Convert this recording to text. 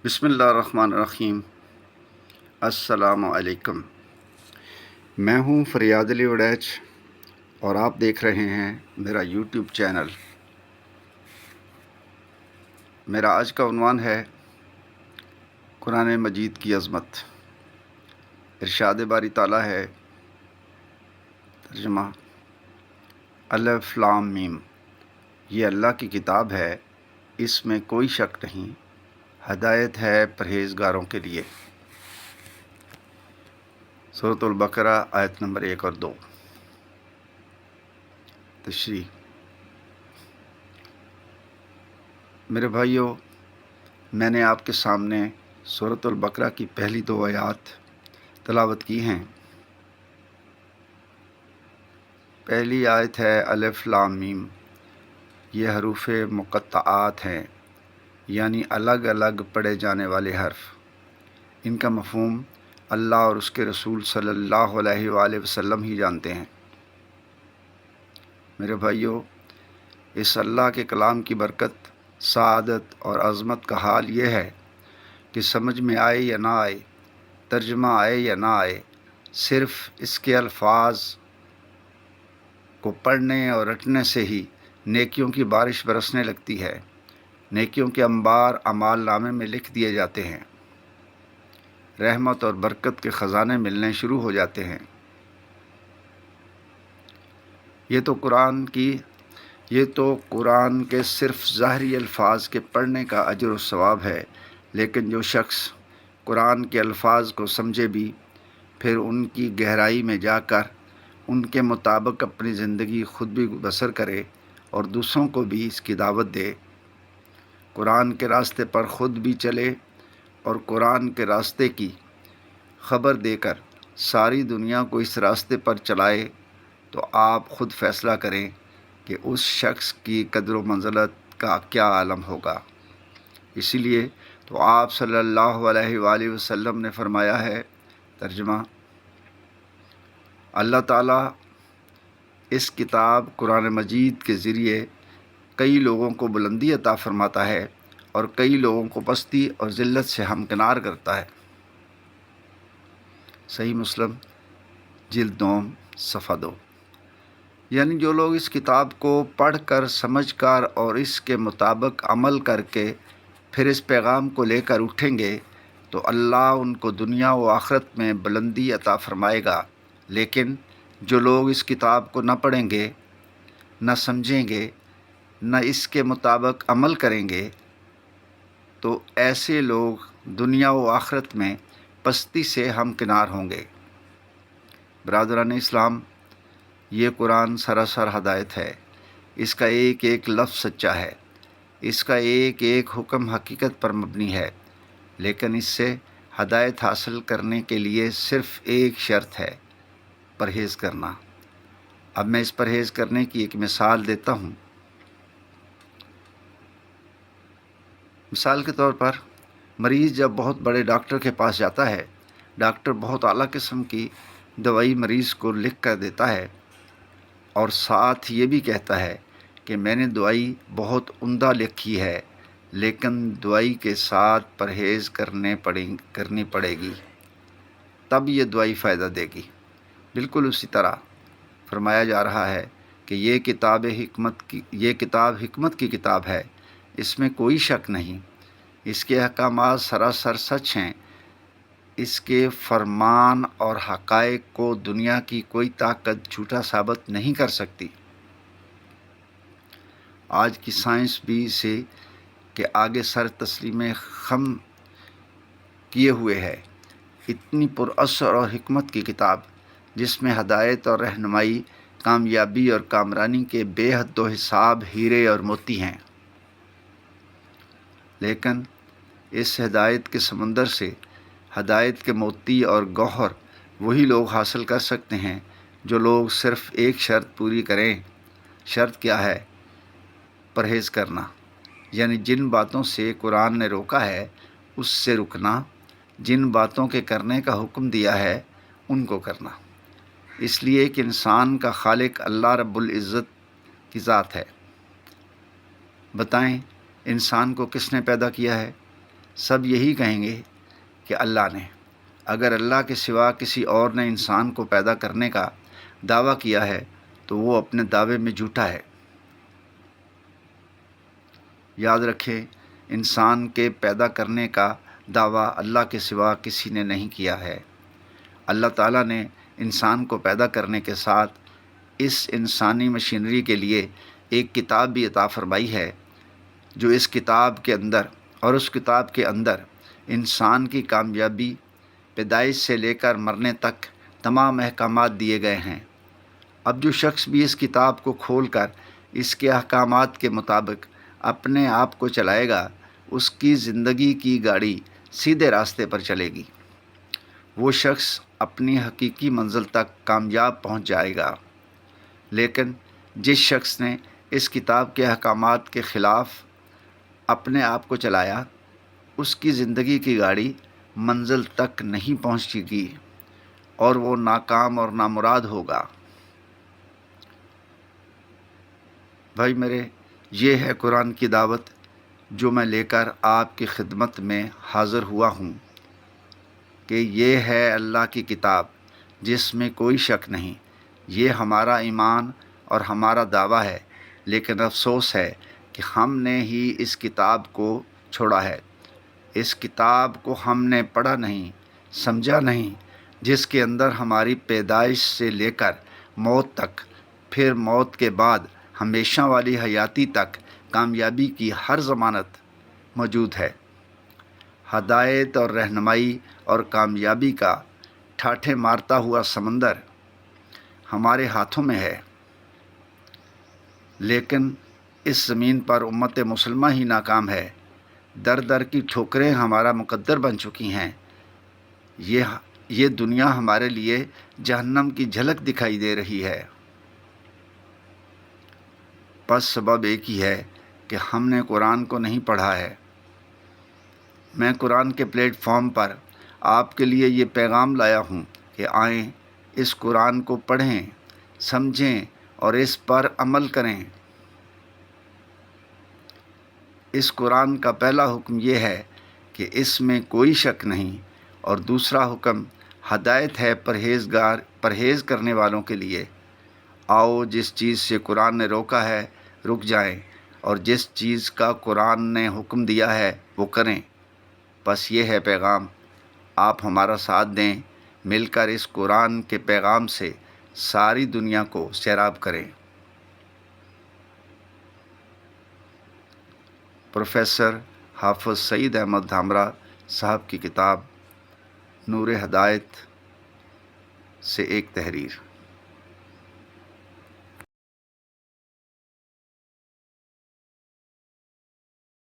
بسم اللہ الرحمن الرحیم۔ السلام علیکم۔ میں ہوں فریاد علی وڑیچ اور آپ دیکھ رہے ہیں میرا یوٹیوب چینل۔ میرا آج کا عنوان ہے قرآن مجید کی عظمت۔ ارشاد باری تعالیٰ ہے، ترجمہ: الف لام میم، یہ اللہ کی کتاب ہے، اس میں کوئی شک نہیں، ہدایت ہے پرہیزگاروں کے لیے۔ سورۃ البقرہ آیت نمبر 1 اور 2۔ تشریح: میرے بھائیوں، میں نے آپ کے سامنے سورۃ البقرہ کی پہلی 2 آیات تلاوت کی ہیں۔ پہلی آیت ہے الف لام میم، یہ حروف مقطعات ہیں، یعنی الگ الگ پڑھے جانے والے حرف۔ ان کا مفہوم اللہ اور اس کے رسول صلی اللہ علیہ وآلہ وسلم ہی جانتے ہیں۔ میرے بھائیوں، اس اللہ کے کلام کی برکت، سعادت اور عظمت کا حال یہ ہے کہ سمجھ میں آئے یا نہ آئے، ترجمہ آئے یا نہ آئے، صرف اس کے الفاظ کو پڑھنے اور رٹنے سے ہی نیکیوں کی بارش برسنے لگتی ہے۔ نیکیوں کے انبار اعمال نامے میں لکھ دیے جاتے ہیں، رحمت اور برکت کے خزانے ملنے شروع ہو جاتے ہیں۔ یہ تو قرآن کے صرف ظاہری الفاظ کے پڑھنے کا اجر و ثواب ہے، لیکن جو شخص قرآن کے الفاظ کو سمجھے بھی، پھر ان کی گہرائی میں جا کر ان کے مطابق اپنی زندگی خود بھی بسر کرے اور دوسروں کو بھی اس کی دعوت دے، قرآن کے راستے پر خود بھی چلے اور قرآن کے راستے کی خبر دے کر ساری دنیا کو اس راستے پر چلائے، تو آپ خود فیصلہ کریں کہ اس شخص کی قدر و منزلت کا کیا عالم ہوگا۔ اسی لیے تو آپ صلی اللہ علیہ وآلہ وسلم نے فرمایا ہے، ترجمہ: اللہ تعالیٰ اس کتاب قرآن مجید کے ذریعے کئی لوگوں کو بلندی عطا فرماتا ہے اور کئی لوگوں کو پستی اور ذلت سے ہمکنار کرتا ہے۔ صحیح مسلم جلد 9 صفحہ 2۔ یعنی جو لوگ اس کتاب کو پڑھ کر، سمجھ کر اور اس کے مطابق عمل کر کے پھر اس پیغام کو لے کر اٹھیں گے تو اللہ ان کو دنیا و آخرت میں بلندی عطا فرمائے گا۔ لیکن جو لوگ اس کتاب کو نہ پڑھیں گے، نہ سمجھیں گے، نہ اس کے مطابق عمل کریں گے، تو ایسے لوگ دنیا و آخرت میں پستی سے ہمکنار ہوں گے۔ برادران اسلام، یہ قرآن سراسر ہدایت ہے۔ اس کا ایک ایک لفظ سچا ہے، اس کا ایک ایک حکم حقیقت پر مبنی ہے، لیکن اس سے ہدایت حاصل کرنے کے لیے صرف ایک شرط ہے: پرہیز کرنا۔ اب میں اس پرہیز کرنے کی ایک مثال دیتا ہوں۔ مثال کے طور پر، مریض جب بہت بڑے ڈاکٹر کے پاس جاتا ہے، ڈاکٹر بہت اعلیٰ قسم کی دوائی مریض کو لکھ کر دیتا ہے اور ساتھ یہ بھی کہتا ہے کہ میں نے دوائی بہت عمدہ لکھی ہے، لیکن دوائی کے ساتھ پرہیز کرنی پڑے گی، تب یہ دوائی فائدہ دے گی۔ بالکل اسی طرح فرمایا جا رہا ہے کہ یہ کتاب حکمت کی کتاب ہے، اس میں کوئی شک نہیں، اس کے احکامات سراسر سچ ہیں، اس کے فرمان اور حقائق کو دنیا کی کوئی طاقت جھوٹا ثابت نہیں کر سکتی۔ آج کی سائنس بھی اسے کہ آگے سر تسلیم خم کیے ہوئے ہے۔ اتنی پراثر اور حکمت کی کتاب، جس میں ہدایت اور رہنمائی، کامیابی اور کامرانی کے بے حد و حساب ہیرے اور موتی ہیں، لیکن اس ہدایت کے سمندر سے ہدایت کے موتی اور گوہر وہی لوگ حاصل کر سکتے ہیں جو لوگ صرف ایک شرط پوری کریں۔ شرط کیا ہے؟ پرہیز کرنا، یعنی جن باتوں سے قرآن نے روکا ہے اس سے رکنا، جن باتوں کے کرنے کا حکم دیا ہے ان کو کرنا، اس لیے کہ انسان کا خالق اللہ رب العزت کی ذات ہے۔ بتائیں، انسان کو کس نے پیدا کیا ہے؟ سب یہی کہیں گے کہ اللہ نے۔ اگر اللہ کے سوا کسی اور نے انسان کو پیدا کرنے کا دعویٰ کیا ہے تو وہ اپنے دعوے میں جھوٹا ہے۔ یاد رکھیں، انسان کے پیدا کرنے کا دعویٰ اللہ کے سوا کسی نے نہیں کیا ہے۔ اللہ تعالیٰ نے انسان کو پیدا کرنے کے ساتھ اس انسانی مشینری کے لیے ایک کتاب بھی عطا فرمائی ہے، جو اس کتاب کے اندر انسان کی کامیابی، پیدائش سے لے کر مرنے تک تمام احکامات دیے گئے ہیں۔ اب جو شخص بھی اس کتاب کو کھول کر اس کے احکامات کے مطابق اپنے آپ کو چلائے گا، اس کی زندگی کی گاڑی سیدھے راستے پر چلے گی۔ وہ شخص اپنی حقیقی منزل تک کامیاب پہنچ جائے گا۔ لیکن جس شخص نے اس کتاب کے احکامات کے خلاف اپنے آپ کو چلایا، اس کی زندگی کی گاڑی منزل تک نہیں پہنچے گی اور وہ ناکام اور نامراد ہوگا۔ بھائی میرے، یہ ہے قرآن کی دعوت جو میں لے کر آپ کی خدمت میں حاضر ہوا ہوں کہ یہ ہے اللہ کی کتاب جس میں کوئی شک نہیں۔ یہ ہمارا ایمان اور ہمارا دعویٰ ہے، لیکن افسوس ہے کہ ہم نے ہی اس کتاب کو چھوڑا ہے۔ اس کتاب کو ہم نے پڑھا نہیں، سمجھا نہیں، جس کے اندر ہماری پیدائش سے لے کر موت تک، پھر موت کے بعد ہمیشہ والی حیاتی تک کامیابی کی ہر ضمانت موجود ہے۔ ہدایت اور رہنمائی اور کامیابی کا ٹھاٹھے مارتا ہوا سمندر ہمارے ہاتھوں میں ہے، لیکن اس زمین پر امت مسلمہ ہی ناکام ہے۔ در در کی ٹھوکریں ہمارا مقدر بن چکی ہیں۔ یہ دنیا ہمارے لیے جہنم کی جھلک دکھائی دے رہی ہے۔ بس سبب ایک ہی ہے کہ ہم نے قرآن کو نہیں پڑھا ہے۔ میں قرآن کے پلیٹ فارم پر آپ کے لیے یہ پیغام لایا ہوں کہ آئیں، اس قرآن کو پڑھیں، سمجھیں اور اس پر عمل کریں۔ اس قرآن کا پہلا حکم یہ ہے کہ اس میں کوئی شک نہیں، اور دوسرا حکم ہدایت ہے پرہیز کرنے والوں کے لیے۔ آؤ، جس چیز سے قرآن نے روکا ہے رک جائیں، اور جس چیز کا قرآن نے حکم دیا ہے وہ کریں۔ بس یہ ہے پیغام۔ آپ ہمارا ساتھ دیں، مل کر اس قرآن کے پیغام سے ساری دنیا کو سیراب کریں۔ پروفیسر حافظ سعید احمد دھامرا صاحب کی کتاب نور ہدایت سے ایک تحریر۔